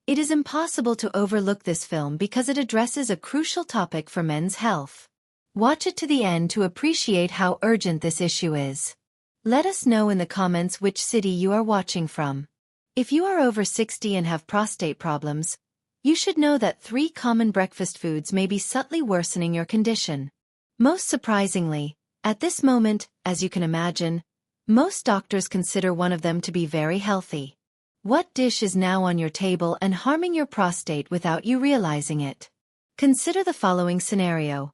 It is impossible to overlook this film because it addresses a crucial topic for men's health. Watch it to the end to appreciate how urgent this issue is. Let us know in the comments which city you are watching from. If you are over 60 and have prostate problems, you should know that 3 common breakfast foods may be subtly worsening your condition. Most surprisingly, at this moment, as you can imagine, most doctors consider one of them to be very healthy. What dish is now on your table and harming your prostate without you realizing it? Consider the following scenario.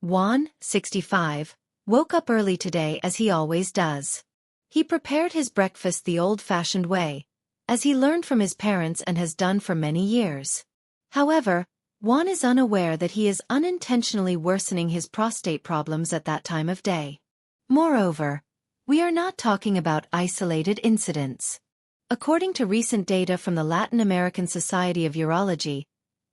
Juan, 65, woke up early today as he always does. He prepared his breakfast the old-fashioned way, as he learned from his parents and has done for many years. However, Juan is unaware that he is unintentionally worsening his prostate problems at that time of day. Moreover, we are not talking about isolated incidents. According to recent data from the Latin American Society of Urology,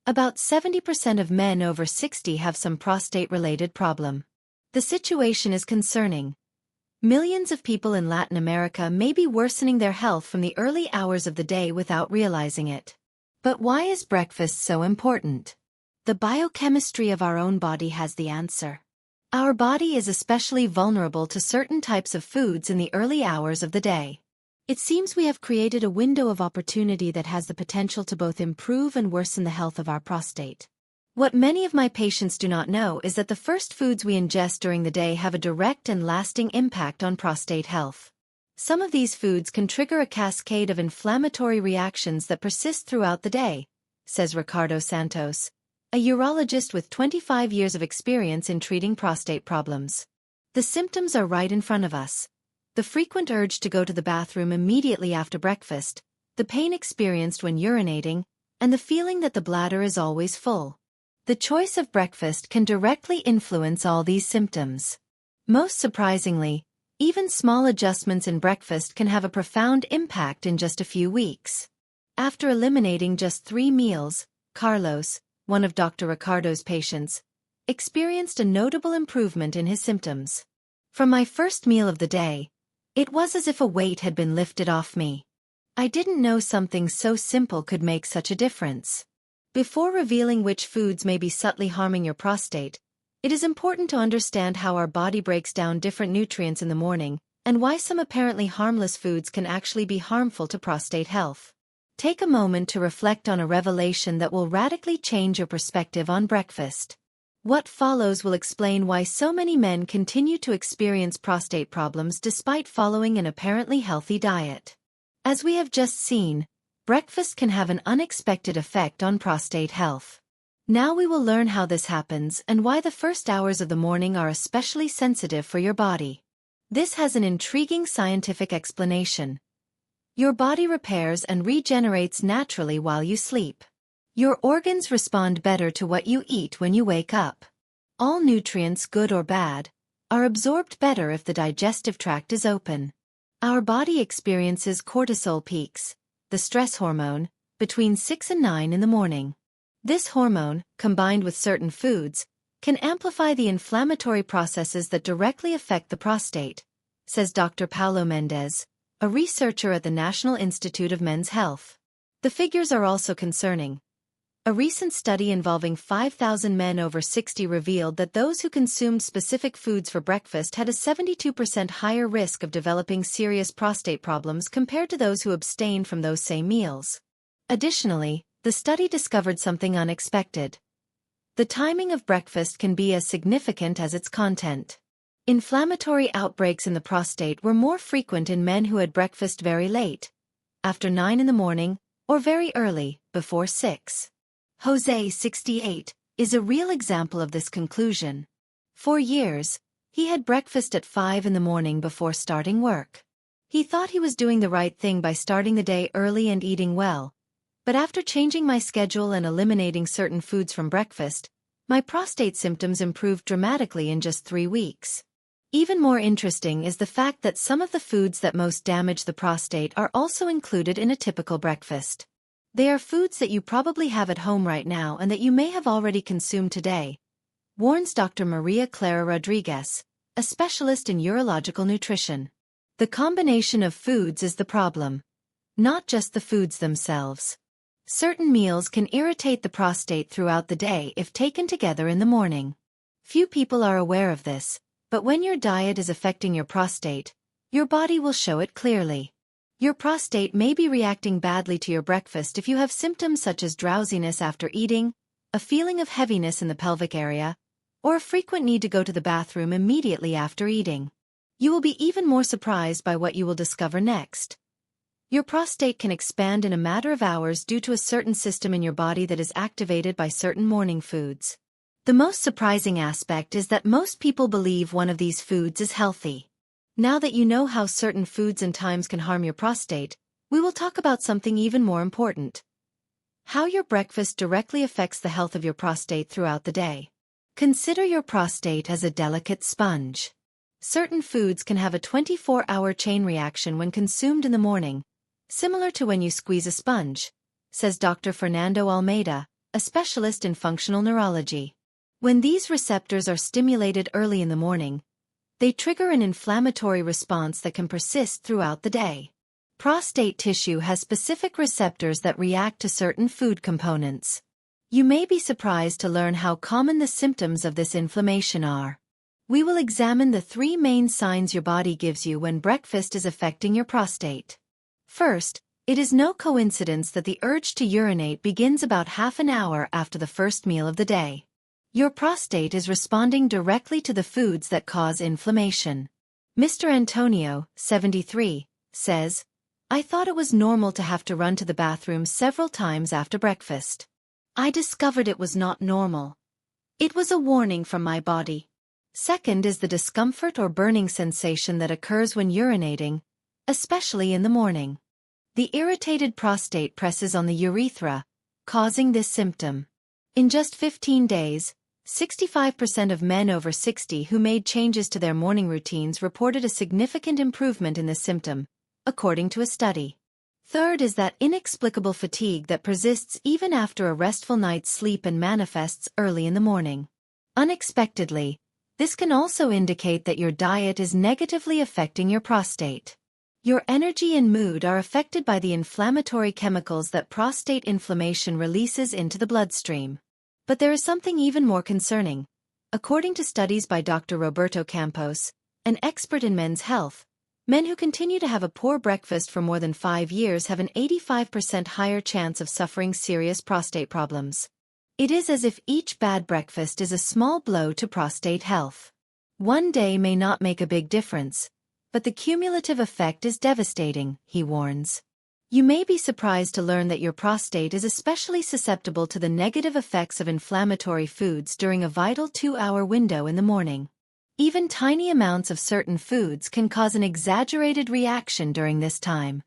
about 70% of men over 60 have some prostate-related problem. The situation is concerning. Millions of people in Latin America may be worsening their health from the early hours of the day without realizing it. But why is breakfast so important? The biochemistry of our own body has the answer. Our body is especially vulnerable to certain types of foods in the early hours of the day. It seems we have created a window of opportunity that has the potential to both improve and worsen the health of our prostate. What many of my patients do not know is that the first foods we ingest during the day have a direct and lasting impact on prostate health. Some of these foods can trigger a cascade of inflammatory reactions that persist throughout the day, says Ricardo Santos, a urologist with 25 years of experience in treating prostate problems. The symptoms are right in front of us. The frequent urge to go to the bathroom immediately after breakfast, the pain experienced when urinating, and the feeling that the bladder is always full. The choice of breakfast can directly influence all these symptoms. Most surprisingly, even small adjustments in breakfast can have a profound impact in just a few weeks. After eliminating just 3 meals, Carlos, one of Dr. Ricardo's patients, experienced a notable improvement in his symptoms. From my first meal of the day, it was as if a weight had been lifted off me. I didn't know something so simple could make such a difference. Before revealing which foods may be subtly harming your prostate, it is important to understand how our body breaks down different nutrients in the morning, and why some apparently harmless foods can actually be harmful to prostate health. Take a moment to reflect on a revelation that will radically change your perspective on breakfast. What follows will explain why so many men continue to experience prostate problems despite following an apparently healthy diet. As we have just seen, breakfast can have an unexpected effect on prostate health. Now we will learn how this happens and why the first hours of the morning are especially sensitive for your body. This has an intriguing scientific explanation. Your body repairs and regenerates naturally while you sleep. Your organs respond better to what you eat when you wake up. All nutrients, good or bad, are absorbed better if the digestive tract is open. Our body experiences cortisol peaks, the stress hormone, between 6 and 9 in the morning. This hormone, combined with certain foods, can amplify the inflammatory processes that directly affect the prostate, says Dr. Paulo Mendez, a researcher at the National Institute of Men's Health. The figures are also concerning. A recent study involving 5,000 men over 60 revealed that those who consumed specific foods for breakfast had a 72% higher risk of developing serious prostate problems compared to those who abstained from those same meals. Additionally, the study discovered something unexpected. The timing of breakfast can be as significant as its content. Inflammatory outbreaks in the prostate were more frequent in men who had breakfast very late, after 9 in the morning, or very early, before 6. Jose, 68, is a real example of this conclusion. For years, he had breakfast at 5 in the morning before starting work. He thought he was doing the right thing by starting the day early and eating well, but after changing my schedule and eliminating certain foods from breakfast, my prostate symptoms improved dramatically in just 3 weeks. Even more interesting is the fact that some of the foods that most damage the prostate are also included in a typical breakfast. They are foods that you probably have at home right now and that you may have already consumed today, warns Dr. Maria Clara Rodriguez, a specialist in urological nutrition. The combination of foods is the problem, not just the foods themselves. Certain meals can irritate the prostate throughout the day if taken together in the morning. Few people are aware of this, but when your diet is affecting your prostate, your body will show it clearly. Your prostate may be reacting badly to your breakfast if you have symptoms such as drowsiness after eating, a feeling of heaviness in the pelvic area, or a frequent need to go to the bathroom immediately after eating. You will be even more surprised by what you will discover next. Your prostate can expand in a matter of hours due to a certain system in your body that is activated by certain morning foods. The most surprising aspect is that most people believe one of these foods is healthy. Now that you know how certain foods and times can harm your prostate, we will talk about something even more important. How your breakfast directly affects the health of your prostate throughout the day. Consider your prostate as a delicate sponge. Certain foods can have a 24-hour chain reaction when consumed in the morning, similar to when you squeeze a sponge, says Dr. Fernando Almeida, a specialist in functional neurology. When these receptors are stimulated early in the morning, they trigger an inflammatory response that can persist throughout the day. Prostate tissue has specific receptors that react to certain food components. You may be surprised to learn how common the symptoms of this inflammation are. We will examine the 3 main signs your body gives you when breakfast is affecting your prostate. First, it is no coincidence that the urge to urinate begins about half an hour after the first meal of the day. Your prostate is responding directly to the foods that cause inflammation. Mr. Antonio, 73, says, "I thought it was normal to have to run to the bathroom several times after breakfast. I discovered it was not normal. It was a warning from my body." Second is the discomfort or burning sensation that occurs when urinating, especially in the morning. The irritated prostate presses on the urethra, causing this symptom. In just 15 days, 65% of men over 60 who made changes to their morning routines reported a significant improvement in this symptom, according to a study. Third is that inexplicable fatigue that persists even after a restful night's sleep and manifests early in the morning. Unexpectedly, this can also indicate that your diet is negatively affecting your prostate. Your energy and mood are affected by the inflammatory chemicals that prostate inflammation releases into the bloodstream. But there is something even more concerning. According to studies by Dr. Roberto Campos, an expert in men's health, men who continue to have a poor breakfast for more than 5 years have an 85% higher chance of suffering serious prostate problems. It is as if each bad breakfast is a small blow to prostate health. One day may not make a big difference, but the cumulative effect is devastating, he warns. You may be surprised to learn that your prostate is especially susceptible to the negative effects of inflammatory foods during a vital 2-hour window in the morning. Even tiny amounts of certain foods can cause an exaggerated reaction during this time.